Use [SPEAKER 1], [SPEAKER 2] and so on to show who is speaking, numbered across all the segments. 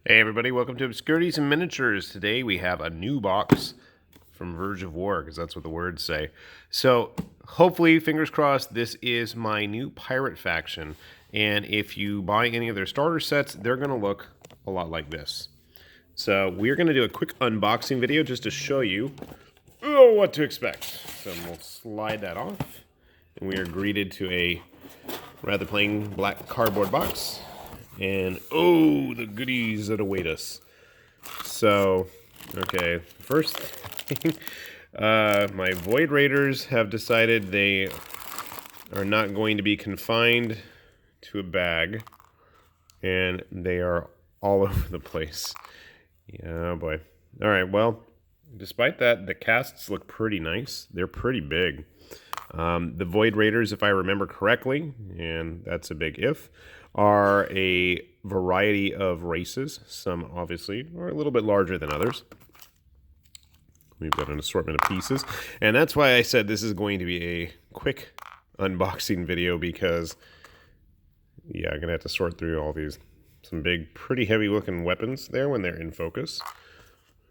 [SPEAKER 1] Hey everybody, welcome to Obscurities and Miniatures. Today we have a new box from Verge of War, because that's what the words say. So hopefully, fingers crossed, this is my new pirate faction. And if you buy any of their starter sets, they're going to look a lot like this. So we're going to do a quick unboxing video just to show you what to expect. So we'll slide that off. And we are greeted to a rather plain black cardboard box. And oh, the goodies that await us. So, okay, first thing, my Void Raiders have decided they are not going to be confined to a bag, and they are all over the place. Yeah, oh boy. All right, well, despite that, the casts look pretty nice. They're pretty big. The Void Raiders, if I remember correctly, and that's a big if, are a variety of races. Some obviously are a little bit larger than others. We've got an assortment of pieces, and that's why I said this is going to be a quick unboxing video, because yeah, I'm gonna have to sort through all these. Some big, pretty heavy looking weapons there when they're in focus.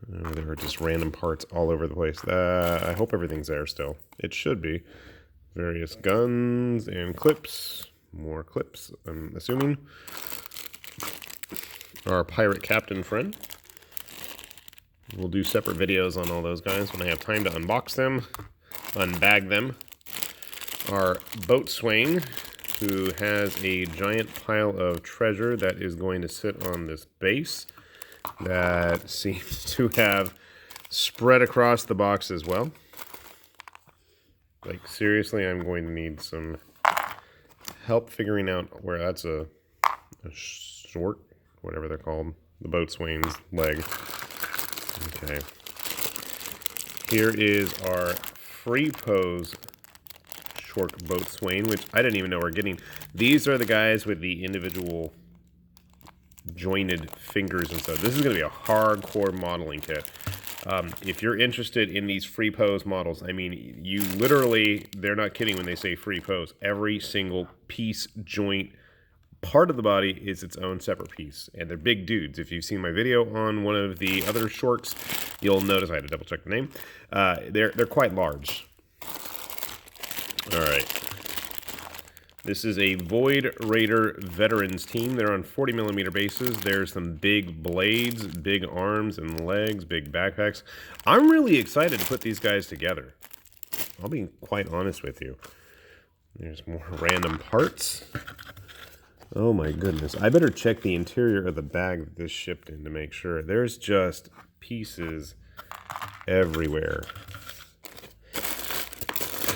[SPEAKER 1] There are just random parts all over the place. I hope everything's there still. It should be. Various guns and clips. More clips, I'm assuming. Our pirate captain friend. We'll do separate videos on all those guys when I have time to unbox them, unbag them. Our Boatswain, who has a giant pile of treasure that is going to sit on this base that seems to have spread across the box as well. Like, seriously, I'm going to need some help figuring out where that's a short, whatever they're called, the Boatswain's leg. Okay. Here is our free pose short Boatswain, which I didn't even know we're getting. These are the guys with the individual jointed fingers and stuff. This is going to be a hardcore modeling kit. If you're interested in these free pose models, I mean, you literally, they're not kidding when they say free pose. Every single piece, joint, part of the body is its own separate piece. And they're big dudes. If you've seen my video on one of the other shorts, you'll notice, I had to double check the name, they're quite large. All right. This is a Void Raider veterans team. They're on 40mm bases. There's some big blades, big arms and legs, big backpacks. I'm really excited to put these guys together. I'll be quite honest with you. There's more random parts. Oh my goodness. I better check the interior of the bag that this shipped in to make sure. There's just pieces everywhere.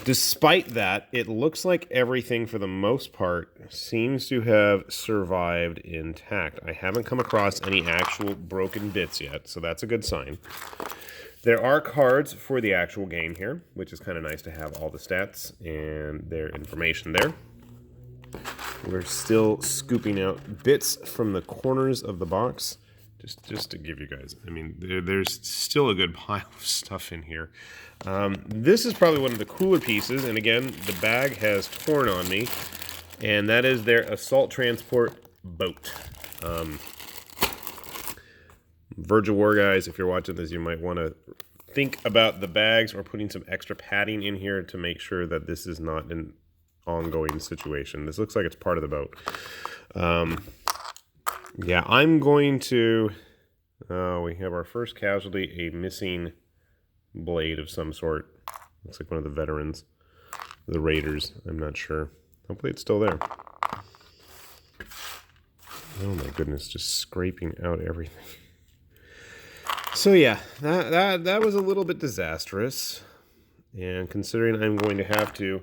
[SPEAKER 1] Despite that, it looks like everything, for the most part, seems to have survived intact. I haven't come across any actual broken bits yet, so that's a good sign. There are cards for the actual game here, which is kind of nice to have all the stats and their information there. We're still scooping out bits from the corners of the box. Just to give you guys, I mean, there's still a good pile of stuff in here. This is probably one of the cooler pieces, and again, the bag has torn on me, and that is their assault transport boat. Verge of War guys, if you're watching this, you might want to think about the bags or putting some extra padding in here to make sure that this is not an ongoing situation. This looks like it's part of the boat. Yeah, I'm going to... we have our first casualty, a missing blade of some sort. Looks like one of the veterans. The Raiders, I'm not sure. Hopefully it's still there. Oh my goodness, just scraping out everything. So yeah, that was a little bit disastrous. And considering I'm going to have to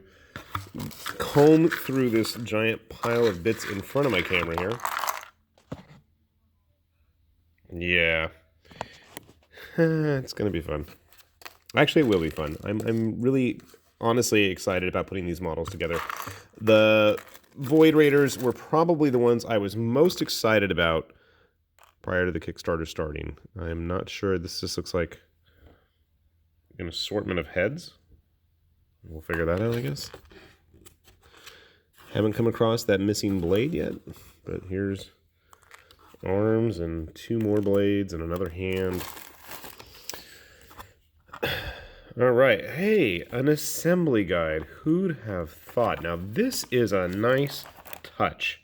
[SPEAKER 1] comb through this giant pile of bits in front of my camera here, yeah, it's going to be fun. Actually, it will be fun. I'm really, honestly excited about putting these models together. The Void Raiders were probably the ones I was most excited about prior to the Kickstarter starting. I'm not sure. This just looks like an assortment of heads. We'll figure that out, I guess. Haven't come across that missing blade yet, but here's arms and 2 more blades and another hand. All right, hey, an assembly guide. Who'd have thought? Now, this is a nice touch.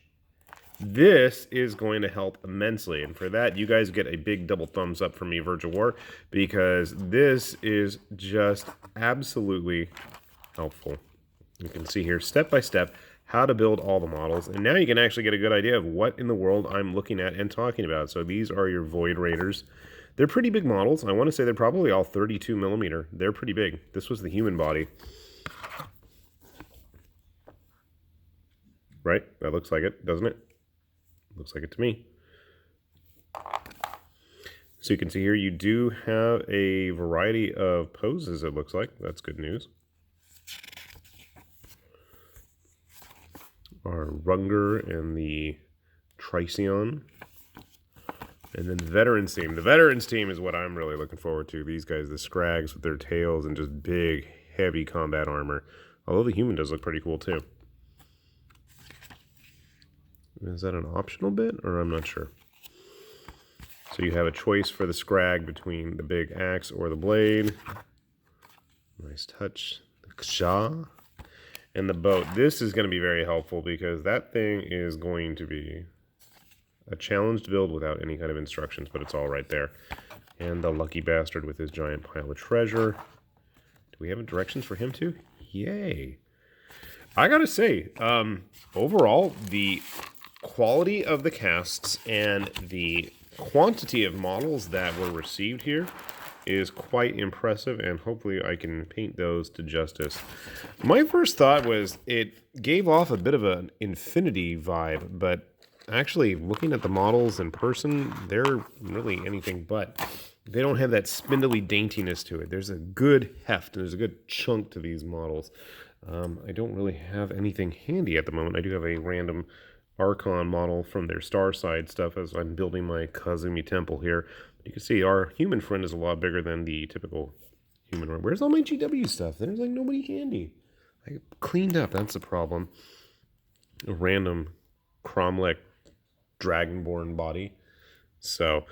[SPEAKER 1] This is going to help immensely, and for that, you guys get a big double thumbs up from me, Verge of War, because this is just absolutely helpful. You can see here, step by step, how to build all the models, and now you can actually get a good idea of what in the world I'm looking at and talking about. So these are your Void Raiders. They're pretty big models. I want to say they're probably all 32 millimeter. They're pretty big. This was the human body. Right? That looks like it, doesn't it? Looks like it to me. So you can see here, you do have a variety of poses, it looks like. That's good news. Our Runger and the Tricyon. And then the Veterans team. The Veterans team is what I'm really looking forward to. These guys, the Scrags with their tails and just big, heavy combat armor. Although the human does look pretty cool too. Is that an optional bit? Or I'm not sure. So you have a choice for the Scrag between the big axe or the blade. Nice touch. The Ksha. And the boat. This is going to be very helpful because that thing is going to be a challenge to build without any kind of instructions, but it's all right there. And the lucky bastard with his giant pile of treasure. Do we have directions for him too? Yay. I gotta say, overall, the quality of the casts and the quantity of models that were received here is quite impressive, and hopefully I can paint those to justice. My first thought was it gave off a bit of an Infinity vibe, but actually, looking at the models in person, they're really anything but. They don't have that spindly daintiness to it. There's a good heft, and there's a good chunk to these models. I don't really have anything handy at the moment. I do have a random Archon model from their Starside stuff as I'm building my Kazumi Temple here. But you can see our human friend is a lot bigger than the typical human one. Where's all my GW stuff? There's like nobody handy. I cleaned up, that's the problem. A random Cromlech Dragonborn body. So,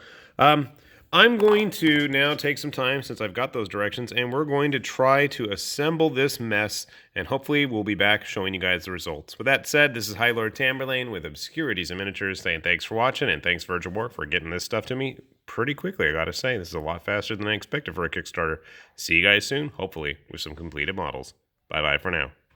[SPEAKER 1] I'm going to now take some time since I've got those directions, and we're going to try to assemble this mess, and hopefully we'll be back showing you guys the results. With that said, this is High Lord Tamberlane with Obscurities and Miniatures, saying thanks for watching, and thanks Verge of War for getting this stuff to me pretty quickly, I gotta say. This is a lot faster than I expected for a Kickstarter. See you guys soon, hopefully, with some completed models. Bye-bye for now.